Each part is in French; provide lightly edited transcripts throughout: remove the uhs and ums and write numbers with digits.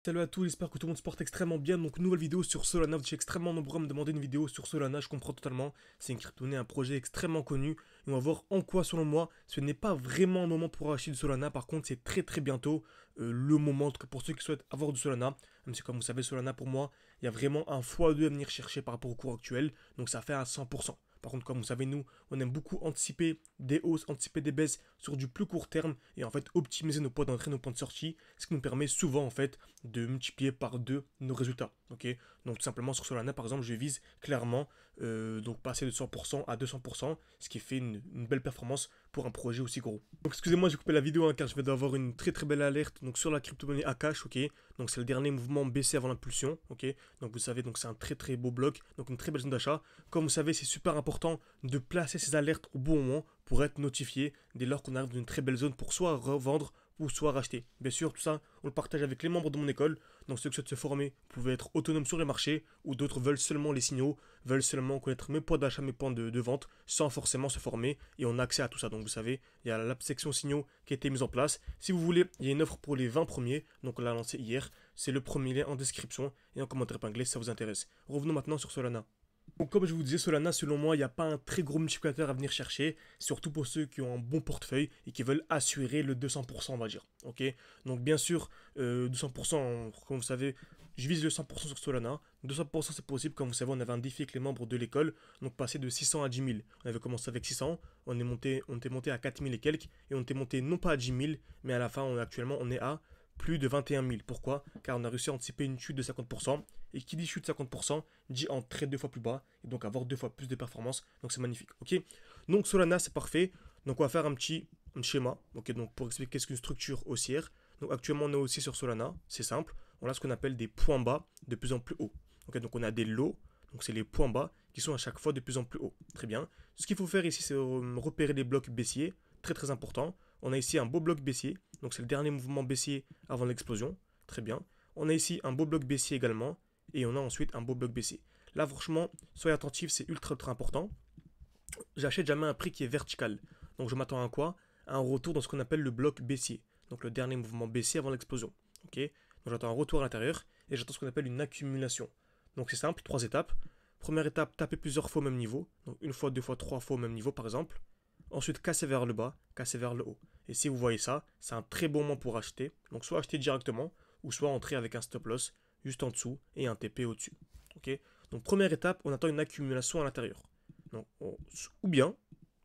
Salut à tous, j'espère que tout le monde se porte extrêmement bien. Donc nouvelle vidéo sur Solana, vous êtes extrêmement nombreux à me demander une vidéo sur Solana, je comprends totalement. C'est une crypto-monnaie, un projet extrêmement connu. Et on va voir en quoi selon moi, ce n'est pas vraiment un moment pour acheter du Solana. Par contre c'est très bientôt le moment, en tout cas pour ceux qui souhaitent avoir du Solana. Même si comme vous savez Solana pour moi, il y a vraiment un x2 à venir chercher par rapport au cours actuel. Donc ça fait à 100%. Par contre, comme vous savez, nous, on aime beaucoup anticiper des hausses, anticiper des baisses sur du plus court terme et en fait optimiser nos points d'entrée, nos points de sortie, ce qui nous permet souvent en fait de multiplier par deux nos résultats. Ok, donc tout simplement sur Solana, par exemple, je vise clairement donc passer de 100% à 200%, ce qui fait une belle performance pour un projet aussi gros. Donc excusez-moi, j'ai coupé la vidéo car je vais d'avoir une très belle alerte donc sur la crypto-monnaie Akash. Ok, donc c'est le dernier mouvement baissier avant l'impulsion. Ok, donc vous savez, donc c'est un très beau bloc, donc une très belle zone d'achat. Comme vous savez, c'est super important de placer ces alertes au bon moment pour être notifié dès lors qu'on arrive dans une très belle zone pour soit revendre ou soit racheter. Bien sûr, tout ça, on le partage avec les membres de mon école. Donc ceux qui souhaitent se former, vous pouvez être autonome sur les marchés, ou d'autres veulent seulement les signaux, veulent seulement connaître mes points d'achat, mes points de vente, sans forcément se former, et on a accès à tout ça. Donc vous savez, il y a la section signaux qui a été mise en place. Si vous voulez, il y a une offre pour les 20 premiers, donc on l'a lancé hier. C'est le premier lien en description et en commentaire épinglé si ça vous intéresse. Revenons maintenant sur Solana. Donc comme je vous disais, Solana, selon moi, il n'y a pas un très gros multiplicateur à venir chercher, surtout pour ceux qui ont un bon portefeuille et qui veulent assurer le 200%, on va dire. Ok, donc bien sûr, 200%, comme vous savez, je vise le 100% sur Solana. 200% c'est possible, comme vous savez, on avait un défi avec les membres de l'école, donc passer de 600 à 10 000. On avait commencé avec 600, on était monté à 4 000 et quelques, et on était monté non pas à 10 000, mais à la fin, actuellement, on est à plus de 21 000. Pourquoi? Car on a réussi à anticiper une chute de 50%. Et qui dit chute de 50% dit entrer deux fois plus bas. Et donc avoir deux fois plus de performance. Donc c'est magnifique. Ok. Donc Solana, c'est parfait. Donc on va faire un schéma. Ok. Donc pour expliquer qu'est-ce qu'une structure haussière. Donc actuellement on est aussi sur Solana. C'est simple. On a ce qu'on appelle des points bas de plus en plus haut. Ok. Donc on a des lows. Donc c'est les points bas qui sont à chaque fois de plus en plus haut. Très bien. Ce qu'il faut faire ici, c'est repérer les blocs baissiers. Très important. On a ici un beau bloc baissier. Donc c'est le dernier mouvement baissier avant l'explosion. Très bien. On a ici un beau bloc baissier également. Et on a ensuite un beau bloc baissier. Là, franchement, soyez attentifs, c'est ultra important. J'achète jamais un prix qui est vertical. Donc je m'attends à quoi? À un retour dans ce qu'on appelle le bloc baissier. Donc le dernier mouvement baissier avant l'explosion. Ok. Donc j'attends un retour à l'intérieur et j'attends ce qu'on appelle une accumulation. Donc c'est simple, 3 étapes. Première étape, taper plusieurs fois au même niveau. Donc une fois, deux fois, trois fois au même niveau par exemple. Ensuite, casser vers le bas, casser vers le haut. Et si vous voyez ça, c'est un très bon moment pour acheter. Donc soit acheter directement, ou soit entrer avec un stop loss juste en dessous et un TP au-dessus. Ok. Donc première étape, on attend une accumulation à l'intérieur. Ou bien,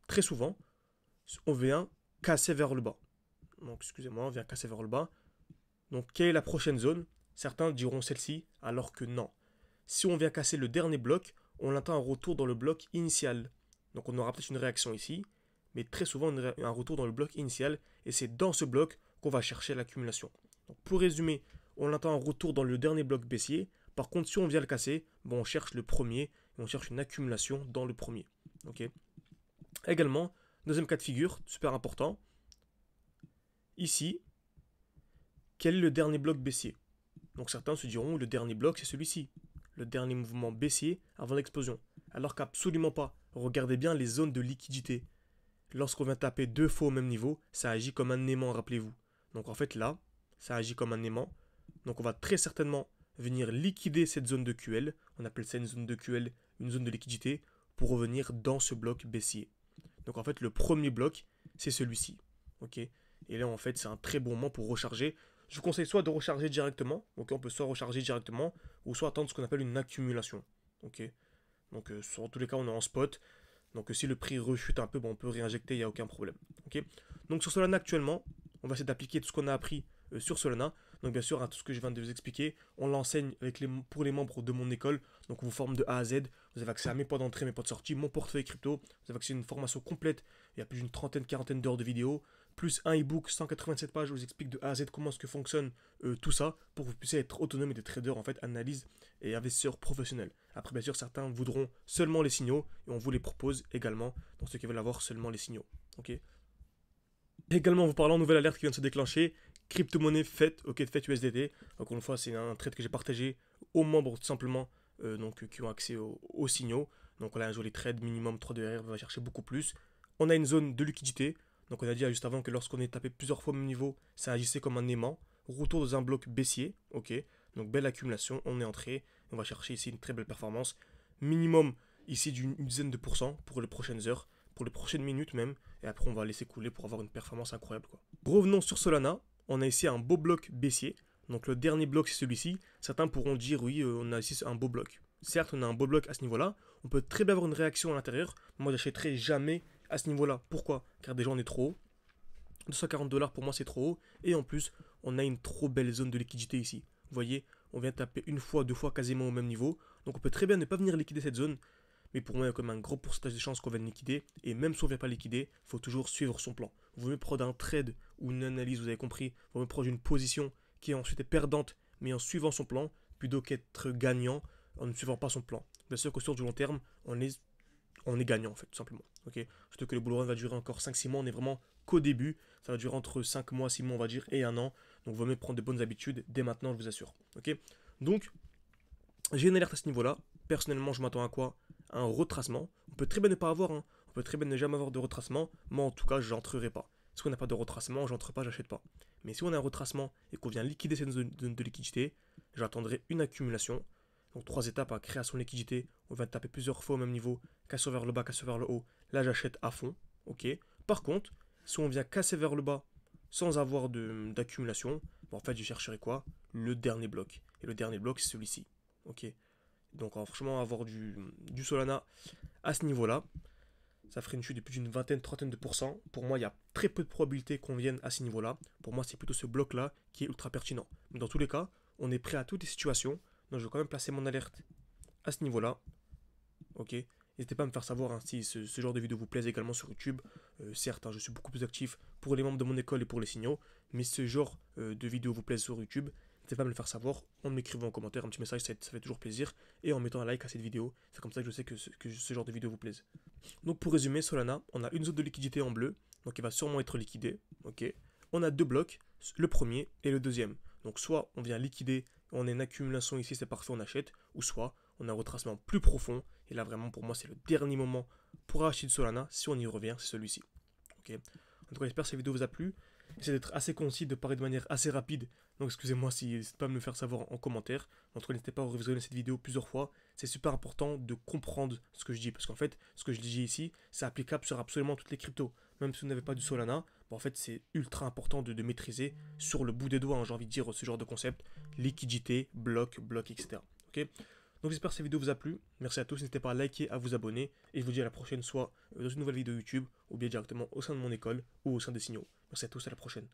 très souvent, on vient casser vers le bas. Donc excusez-moi, on vient casser vers le bas. Donc quelle est la prochaine zone? Certains diront celle-ci, alors que non. Si on vient casser le dernier bloc, on attend un retour dans le bloc initial. Donc on aura peut-être une réaction ici, mais très souvent un retour dans le bloc initial, et c'est dans ce bloc qu'on va chercher l'accumulation. Donc pour résumer, on attend un retour dans le dernier bloc baissier. Par contre, si on vient le casser, bon, on cherche le premier, et on cherche une accumulation dans le premier. Ok. Également, deuxième cas de figure, super important. Ici, quel est le dernier bloc baissier? Donc certains se diront, le dernier bloc, c'est celui-ci. Le dernier mouvement baissier avant l'explosion. Alors qu'absolument pas. Regardez bien les zones de liquidité. Lorsqu'on vient taper deux fois au même niveau, ça agit comme un aimant, rappelez-vous. Donc en fait là, ça agit comme un aimant. Donc on va très certainement venir liquider cette zone de QL. On appelle ça une zone de QL, une zone de liquidité, pour revenir dans ce bloc baissier. Donc en fait le premier bloc, c'est celui-ci. Ok. Et là en fait c'est un très bon moment pour recharger. Je vous conseille soit de recharger directement, ok, on peut soit recharger directement, ou soit attendre ce qu'on appelle une accumulation. Ok. Donc en tous les cas on est en spot. Donc si le prix rechute un peu, bon, on peut réinjecter, il n'y a aucun problème. Okay. Donc sur Solana actuellement, on va essayer d'appliquer tout ce qu'on a appris sur Solana. Donc bien sûr, hein, tout ce que je viens de vous expliquer, on l'enseigne pour les membres de mon école. Donc on vous forme de A à Z. Vous avez accès à mes points d'entrée, mes points de sortie, mon portefeuille crypto. Vous avez accès à une formation complète. Il y a plus d'une trentaine, quarantaine d'heures de vidéos. Plus un e-book, 187 pages, je vous explique de A à Z comment est-ce que fonctionne tout ça pour que vous puissiez être autonome et des traders en fait, analyse et investisseurs professionnels. Après bien sûr certains voudront seulement les signaux et on vous les propose également dans ceux qui veulent avoir seulement les signaux. Ok. Également vous parlant nouvelle alerte qui vient de se déclencher, crypto-monnaie FET, ok, FET USDT. Encore une fois c'est un trade que j'ai partagé aux membres tout simplement donc, qui ont accès aux signaux. Donc on a un joli trade minimum 3 de RR, on va chercher beaucoup plus. On a une zone de liquidité. Donc on a dit juste avant que lorsqu'on est tapé plusieurs fois au même niveau, ça agissait comme un aimant. retour dans un bloc baissier, ok. Donc belle accumulation, on est entré, on va chercher ici une très belle performance, minimum ici d'une dizaine de pourcents pour les prochaines heures, pour les prochaines minutes même, et après on va laisser couler pour avoir une performance incroyable, quoi. Revenons sur Solana, on a ici un beau bloc baissier, donc le dernier bloc c'est celui-ci, certains pourront dire oui on a ici un beau bloc. Certes on a un beau bloc à ce niveau-là, on peut très bien avoir une réaction à l'intérieur, moi j'achèterai jamais à ce niveau-là, pourquoi? Car déjà on est trop haut, 240$ pour moi c'est trop haut, et en plus on a une trop belle zone de liquidité ici. Vous voyez, on vient taper une fois, deux fois quasiment au même niveau, donc on peut très bien ne pas venir liquider cette zone, mais pour moi il y a quand même un gros pourcentage de chances qu'on vienne liquider, et même si on ne vient pas liquider, il faut toujours suivre son plan. Vous pouvez prendre un trade ou une analyse, vous avez compris, vous pouvez prendre une position qui est ensuite perdante, mais en suivant son plan, plutôt qu'être gagnant en ne suivant pas son plan. Bien sûr que sur du long terme, on est gagnant en fait, tout simplement. Okay, surtout que le bull run va durer encore 5-6 mois, on est vraiment qu'au début, ça va durer entre 5 mois, 6 mois on va dire, et un an, donc vaut mieux prendre de bonnes habitudes dès maintenant, je vous assure. Okay, donc, j'ai une alerte à ce niveau-là, personnellement je m'attends à quoi? À un retracement, on peut très bien ne pas avoir, hein. On peut très bien ne jamais avoir de retracement, moi en tout cas j'entrerai pas. Si on n'a pas de retracement, j'entre pas, j'achète pas. Mais si on a un retracement et qu'on vient liquider cette zone de liquidité, j'attendrai une accumulation. Donc 3 étapes à création de liquidité, on vient taper plusieurs fois au même niveau, casser vers le bas, casser vers le haut, là j'achète à fond, ok. Par contre, si on vient casser vers le bas sans avoir d'accumulation, en fait je chercherai quoi? Le dernier bloc. Et le dernier bloc c'est celui-ci, ok. Donc franchement avoir du Solana à ce niveau-là, ça ferait une chute de plus d'une vingtaine, trentaine de pourcents. Pour moi, il y a très peu de probabilité qu'on vienne à ce niveau-là. Pour moi, c'est plutôt ce bloc-là qui est ultra pertinent. Mais dans tous les cas, on est prêt à toutes les situations. Donc, je vais quand même placer mon alerte à ce niveau-là. Ok. N'hésitez pas à me faire savoir hein, si ce genre de vidéo vous plaise également sur YouTube. Certes, hein, je suis beaucoup plus actif pour les membres de mon école et pour les signaux. Mais ce genre de vidéo vous plaise sur YouTube, n'hésitez pas à me le faire savoir en m'écrivant en commentaire un petit message, ça fait toujours plaisir. Et en mettant un like à cette vidéo. C'est comme ça que je sais que ce genre de vidéo vous plaise. Donc pour résumer, Solana, on a une zone de liquidité en bleu, donc il va sûrement être liquidé, ok. On a deux blocs, le premier et le deuxième. Donc soit on vient liquider, on a une accumulation ici, c'est parfait, on achète, ou soit on a un retracement plus profond, et là vraiment pour moi c'est le dernier moment pour acheter de Solana, si on y revient, c'est celui-ci. Ok. En tout cas j'espère que cette vidéo vous a plu, j'essaie d'être assez concis, de parler de manière assez rapide, donc excusez-moi si n'hésitez pas à me le faire savoir en commentaire. En tout cas n'hésitez pas à revisionner cette vidéo plusieurs fois, c'est super important de comprendre ce que je dis, parce qu'en fait ce que je dis ici c'est applicable sur absolument toutes les cryptos. Même si vous n'avez pas du Solana, en fait c'est ultra important de maîtriser sur le bout des doigts, hein, j'ai envie de dire ce genre de concept, liquidité, bloc, etc. Ok. Donc j'espère que cette vidéo vous a plu, merci à tous, n'hésitez pas à liker, à vous abonner, et je vous dis à la prochaine, soit dans une nouvelle vidéo YouTube, ou bien directement au sein de mon école, ou au sein des signaux. Merci à tous, à la prochaine.